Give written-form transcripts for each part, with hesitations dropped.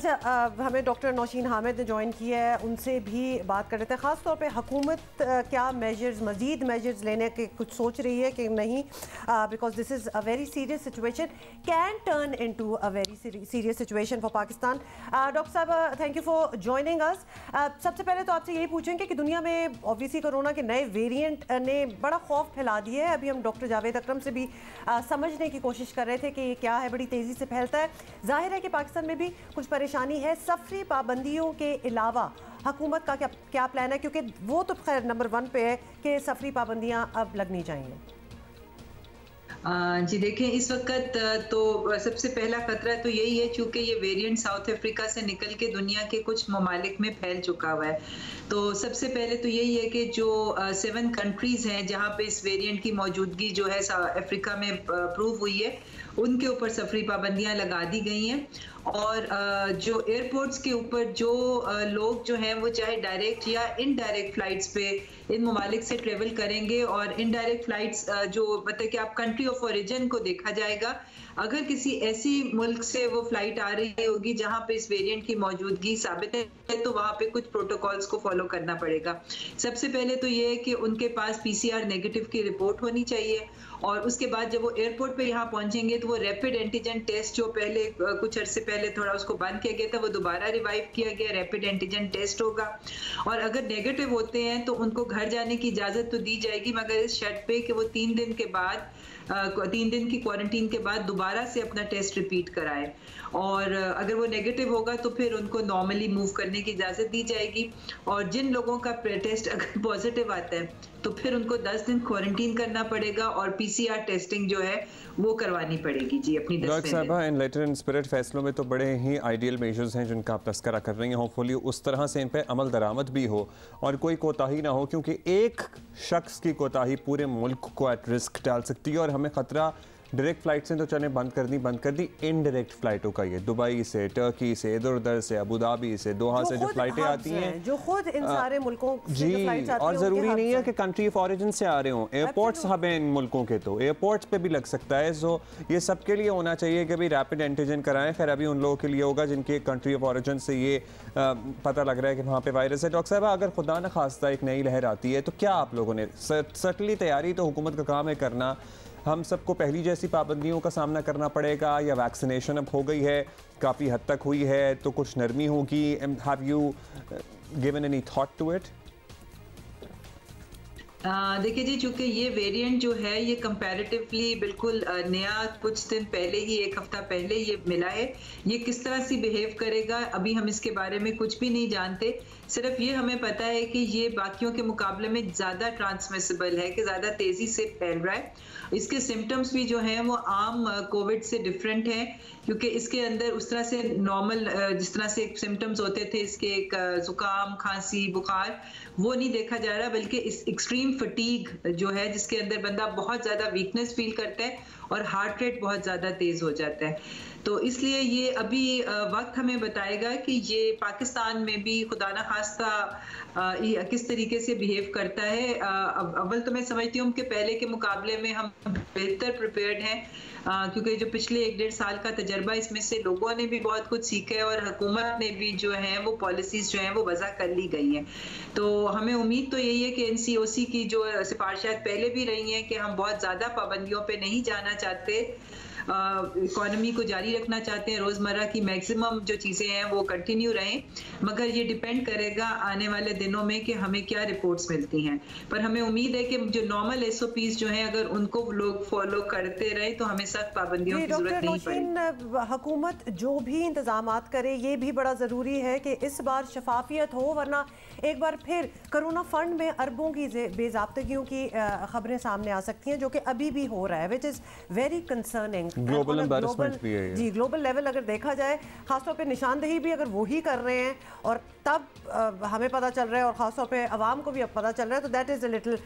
अच्छा, हमें डॉक्टर नौशीन हामिद ने ज्वाइन किया है, उनसे भी बात कर रहे थे। ख़ास तौर पे हुकूमत क्या मेजर्स, मज़ीद मेजर्स लेने के कुछ सोच रही है कि नहीं, because this is a very serious situation, can turn into a very serious situation for Pakistan. Doctor साहब, thank you for joining us. सबसे पहले तो आपसे यही पूछेंगे कि दुनिया में ऑब्वियसली कोरोना के नए वेरिएंट ने बड़ा खौफ फैला दिया है। अभी हम डॉक्टर जावेद अकरम से भी समझने की कोशिश कर रहे थे कि ये क्या है, बड़ी तेज़ी से फैलता है। जाहिर है कि पाकिस्तान में भी कुछ परेशानी है। सफरी पाबंदियों के अलावा हुकूमत का क्या प्लान है, क्योंकि वो तो खैर नंबर 1 पे है कि सफरी पाबंदियां अब लगनी चाहिए। जी देखें, इस वक्त तो सबसे पहला खतरा तो यही है, चूंकि ये वेरिएंट साउथ अफ्रीका से निकल के दुनिया के कुछ ममालिक में फैल चुका हुआ है। तो सबसे पहले तो यही है कि जो 7 कंट्रीज हैं जहां पे इस वेरिएंट की मौजूदगी जो है अफ्रीका में प्रूव हुई है, उनके ऊपर सफरी पाबंदियां लगा दी गई हैं। और जो एयरपोर्ट्स के ऊपर जो लोग जो हैं वो चाहे डायरेक्ट या इनडायरेक्ट फ्लाइट्स पे इन ममालिक से ट्रेवल करेंगे, और इनडायरेक्ट फ्लाइट्स जो मतलब कि आप कंट्री ऑफ ओरिजिन को देखा जाएगा। अगर किसी ऐसी मुल्क से वो फ्लाइट आ रही होगी जहां पे इस वेरिएंट की मौजूदगी साबित है, तो वहां पे कुछ प्रोटोकॉल्स को फॉलो करना पड़ेगा। सबसे पहले तो ये है कि उनके पास PCR नेगेटिव की रिपोर्ट होनी चाहिए, और उसके बाद जब वो एयरपोर्ट पे यहाँ पहुंचेंगे तो वो रैपिड एंटीजन टेस्ट जो पहले कुछ अरसे पहले थोड़ा उसको बंद किया गया था, वो दोबारा रिवाइव किया गया। रैपिड एंटीजन टेस्ट होगा, और अगर नेगेटिव होते हैं तो उनको घर जाने की इजाजत तो दी जाएगी, मगर इस शर्त पे कि वो 3 दिन के बाद 3 दिन की क्वारंटीन के बाद दोबारा से अपना टेस्ट रिपीट कराए। और अगर वो नेगेटिव होगा तो फिर उनको नॉर्मली मूव करने की इजाज़त दी जाएगी। और जिन लोगों का टेस्ट अगर पॉजिटिव आता है तो फिर उनको 10 दिन क्वारंटीन करना पड़ेगा, और PCR टेस्टिंग जो है वो करवानी पड़ेगी। जी, अपनी डॉक्टर साहबा, इन लेटर इन स्पिरिट फैसलों में तो बड़े ही आइडियल मेजर्स हैं जिनका आप तस्करा कर रही हैं। होपफुली उस तरह से इन पे अमल दरामद भी हो और कोई कोताही ना हो, क्योंकि एक शख्स की कोताही पूरे मुल्क को एट रिस्क डाल सकती है। और हमें खतरा डायरेक्ट फ्लाइट से तो चले बंद कर दी इनडायरेक्ट फ्लाइटों का। ये दुबई से, टर्की से, इधर उधर से, अबू धाबी से, दोहा से जो फ्लाइटें आती हैं, जो खुद इन सारे मुल्कों जी, और ज़रूरी नहीं है कि कंट्री ऑफ ऑरिजिन से आ रहे हों। एयरपोर्ट्स हब हैं इन मुल्कों के, तो एयरपोर्ट्स पे भी लग सकता है। सो ये सबके लिए होना चाहिए कि भाई रैपिड एंटीजन कराएं। खैर अभी उन लोगों के लिए होगा जिनकी कंट्री ऑफ ऑरिजिन से ये पता लग रहा है कि वहाँ पे वायरस है। डॉक्टर साहब, अगर खुदा न खास्ता एक नई लहर आती है तो क्या आप लोगों ने सर्टनली तैयारी तो हुकूमत का काम है करना, हम सबको पहली जैसी पाबंदियों का सामना करना पड़ेगा, या वैक्सीनेशन अब हो गई है, काफ़ी हद तक हुई है तो कुछ नरमी होगी? Have you given any thought to it? देखिए जी, चूंकि ये वेरिएंट जो है ये कंपैरेटिवली बिल्कुल नया, कुछ दिन पहले ही, 1 हफ्ता पहले ये मिला है। ये किस तरह से बिहेव करेगा अभी हम इसके बारे में कुछ भी नहीं जानते। सिर्फ ये हमें पता है कि ये बाकियों के मुकाबले में ज़्यादा ट्रांसमिसिबल है, कि ज़्यादा तेज़ी से फैल रहा है। इसके सिम्टम्स भी जो हैं वो आम कोविड से डिफरेंट हैं, क्योंकि इसके अंदर उस तरह से नॉर्मल जिस तरह से सिम्टम्स होते थे इसके, ज़ुकाम, खांसी, बुखार, वो नहीं देखा जा रहा, बल्कि इस एक्सट्रीम फटीग जो है जिसके अंदर बंदा बहुत ज़्यादा वीकनेस फील करता है और हार्ट रेट बहुत ज़्यादा तेज़ हो जाता है। तो इसलिए ये अभी वक्त हमें बताएगा कि ये पाकिस्तान में भी खुदा न खास्ता किस तरीके से बिहेव करता है। अव्वल तो मैं समझती हूँ कि पहले के मुकाबले में हम बेहतर प्रिपेयर्ड हैं, क्योंकि जो पिछले 1-1.5 साल का तजर्बा, इसमें से लोगों ने भी बहुत कुछ सीखा है, और हुकूमत ने भी जो है वो पॉलिसीज जो हैं वो वज़ा कर ली गई हैं। तो हमें उम्मीद तो यही है कि NCOC की जो सिफारिशात पहले भी रही हैं कि हम बहुत ज़्यादा पाबंदियों पे नहीं जाना चाहते, इकोनॉमी को जारी रखना चाहते हैं, रोज़मर्रा की मैक्सिमम जो चीज़ें हैं वो कंटिन्यू रहें, मगर ये डिपेंड करेगा आने वाले दिनों में कि हमें क्या रिपोर्ट्स मिलती हैं। पर हमें उम्मीद है कि जो नॉर्मल SOPs जो हैं अगर उनको लोग फॉलो करते रहे तो हमें सख्त पाबंदियों की जरूरत नहीं पड़ेगी। हुकूमत जो भी इंतजामात करे, ये भी बड़ा ज़रूरी है कि इस बार शफाफियत हो, वरना एक बार फिर कोरोना फंड में अरबों की बेज़ाब्तगियों की खबरें सामने आ सकती हैं, जो कि अभी भी हो रहा है, which is very concerning. Global embarrassment भी है जी, ग्लोबल लेवल अगर देखा जाए, खासतौर पे निशानदेही भी अगर वही कर रहे हैं और तब हमें पता चल रहा है, और ख़ासतौर पे आवाम को भी अब पता चल रहा है, तो that is a little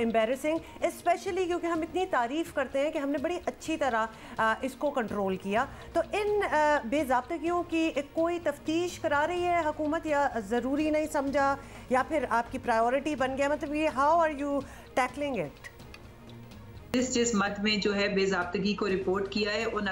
embarrassing, specially क्योंकि हम इतनी तारीफ़ करते हैं कि हमने बड़ी अच्छी तरह इसको कंट्रोल किया। तो इन बेज़ाब्तगियों की कोई तफ्तीश करा रही है हुकूमत, या ज़रूरी नहीं समझा, या फिर आपकी प्रायोरिटी बन गया? मतलब ये how are you tackling it? जिस मत में जो है बेज़ाब्तगी को रिपोर्ट किया है उन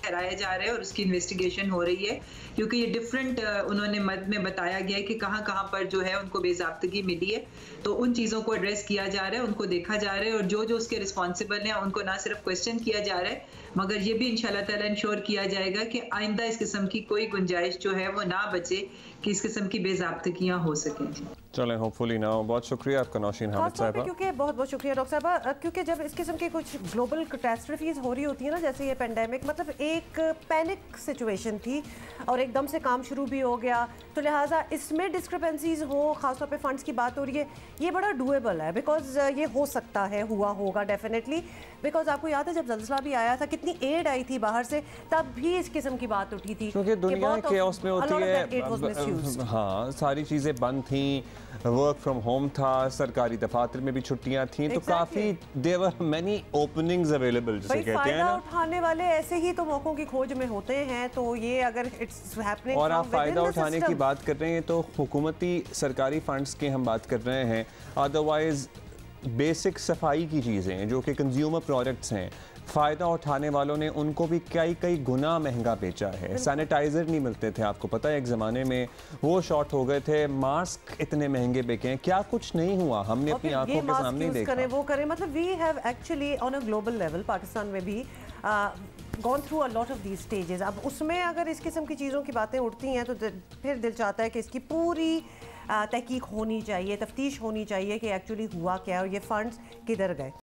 ठहराया जा रहा है और उसकी इन्वेस्टिगेशन हो रही है, क्योंकि ये डिफरेंट उन्होंने मद में बताया गया है कि कहाँ कहाँ पर जो है उनको बेज़ाब्तगी मिली है, तो उन चीज़ों को एड्रेस किया जा रहा है, उनको देखा जा रहा है और जो जो उसके रिस्पॉन्सिबल हैं उनको ना सिर्फ क्वेश्चन किया जा रहा है, मगर ये भी इंशाल्लाह ताला इंश्योर किया जाएगा कि आइंदा इस किस्म की कोई गुंजाइश जो है वो ना बचे कि इस किस्म की बेज़ाब्तगियाँ हो सकें। चलें, होपफुली ना। बहुत शुक्रिया आपका नौशीन हामिद साहबा। क्योंकि बहुत बहुत शुक्रिया डॉक्टर साहबा, क्योंकि जब इस किस्म की कुछ ग्लोबल कैटास्ट्रफीज हो रही होती है ना, जैसे ये पेंडेमिक, मतलब एक पैनिक सिचुएशन थी और एकदम से काम शुरू भी हो गया, तो लिहाजा इसमें डिस्क्रिपेंसीज हो, खासतौर पे फंड्स की बात हो रही है, ये बड़ा डूएबल है, बिकॉज ये हो सकता है, हुआ होगा डेफिनेटली, बिकॉज आपको याद है जब जलजला भी आया था कितनी एड आई थी बाहर से, तब भी इस किस्म की बात उठी थी, क्योंकि दुनिया केओस में होती है। हाँ, सारी चीज़ें बंद थी, वर्क फ्रॉम होम था, सरकारी दफातर में भी छुट्टियां थी, तो काफी there were many openings available, जिसे कहते हैं ना। उठाने वाले ऐसे ही तो मौकों की खोज में होते हैं, तो ये अगर इट्स हैपनिंग और आप फ़ायदा उठाने की बात कर रहे हैं तो हुकूमती सरकारी फंड्स की हम बात कर रहे हैं, अदरवाइज बेसिक सफाई की चीज़ें जो कि कंज्यूमर प्रोडक्ट्स हैं, फ़ायदा उठाने वालों ने उनको भी कई गुना महंगा बेचा है। सैनिटाइज़र नहीं मिलते थे, आपको पता है एक ज़माने में वो शॉर्ट हो गए थे, मास्क इतने महंगे बिके हैं, क्या कुछ नहीं हुआ, हमने अपनी आंखों के सामने देखा। करें वो करें, मतलब we have actually on a global level Pakistan में भी gone through a lot of these stages. अब उसमें अगर इस किस्म की चीज़ों की बातें उठती हैं तो फिर दिल चाहता है कि इसकी पूरी तहकीक होनी चाहिए, तफ्तीश होनी चाहिए कि एक्चुअली हुआ क्या और ये फंड्स किधर गए।